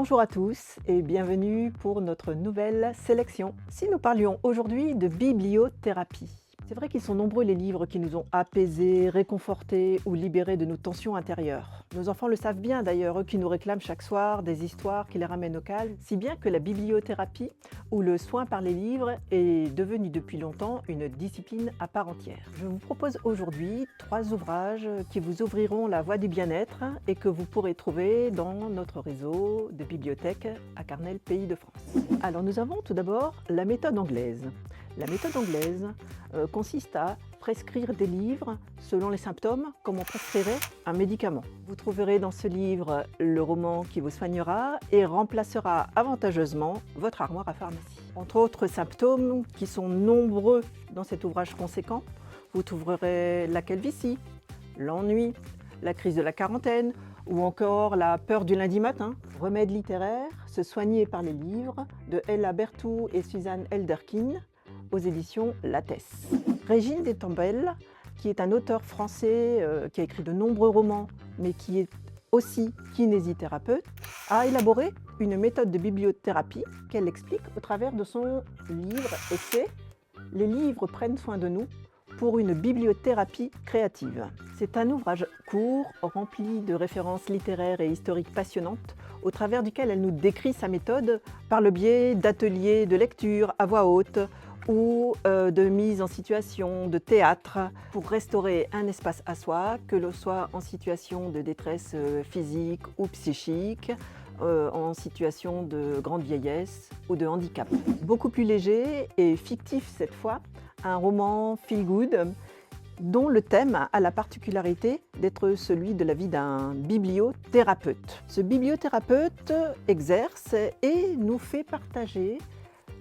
Bonjour à tous et bienvenue pour notre nouvelle sélection. Si nous parlions aujourd'hui de bibliothérapie, c'est vrai qu'ils sont nombreux les livres qui nous ont apaisés, réconfortés ou libérés de nos tensions intérieures. Nos enfants le savent bien d'ailleurs, eux qui nous réclament chaque soir des histoires qui les ramènent au calme, si bien que la bibliothérapie ou le soin par les livres est devenu depuis longtemps une discipline à part entière. Je vous propose aujourd'hui 3 ouvrages qui vous ouvriront la voie du bien-être et que vous pourrez trouver dans notre réseau de bibliothèques à Carnel, Pays de France. Alors nous avons tout d'abord la méthode anglaise. La méthode anglaise consiste à prescrire des livres selon les symptômes, comme on prescrirait un médicament. Vous trouverez dans ce livre le roman qui vous soignera et remplacera avantageusement votre armoire à pharmacie. Entre autres symptômes qui sont nombreux dans cet ouvrage conséquent, vous trouverez la calvitie, l'ennui, la crise de la quarantaine ou encore la peur du lundi matin. Remèdes littéraires, se soigner par les livres de Ella Berthoud et Suzanne Elderkin aux éditions Lattès. Régine Détambel, qui est un auteur français qui a écrit de nombreux romans, mais qui est aussi kinésithérapeute, a élaboré une méthode de bibliothérapie qu'elle explique au travers de son livre essai « Les livres prennent soin de nous » pour une bibliothérapie créative. C'est un ouvrage court, rempli de références littéraires et historiques passionnantes, au travers duquel elle nous décrit sa méthode par le biais d'ateliers de lecture à voix haute, ou de mise en situation de théâtre pour restaurer un espace à soi, que l'on soit en situation de détresse physique ou psychique, en situation de grande vieillesse ou de handicap. Beaucoup plus léger et fictif cette fois, un roman feel good dont le thème a la particularité d'être celui de la vie d'un bibliothérapeute. Ce bibliothérapeute exerce et nous fait partager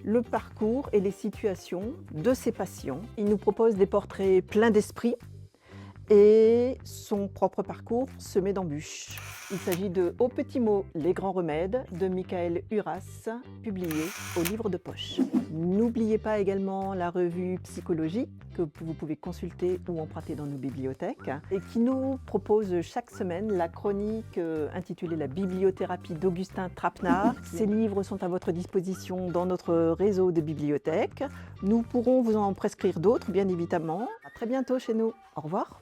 le parcours et les situations de ses patients. Il nous propose des portraits pleins d'esprit et son propre parcours semé d'embûches. Il s'agit de Aux petits mots, les grands remèdes de Michael Uras, publié au livre de poche. N'oubliez pas également la revue Psychologie que vous pouvez consulter ou emprunter dans nos bibliothèques et qui nous propose chaque semaine la chronique intitulée La bibliothérapie d'Augustin Trapenard. Ces livres sont à votre disposition dans notre réseau de bibliothèques. Nous pourrons vous en prescrire d'autres, bien évidemment. À très bientôt chez nous. Au revoir.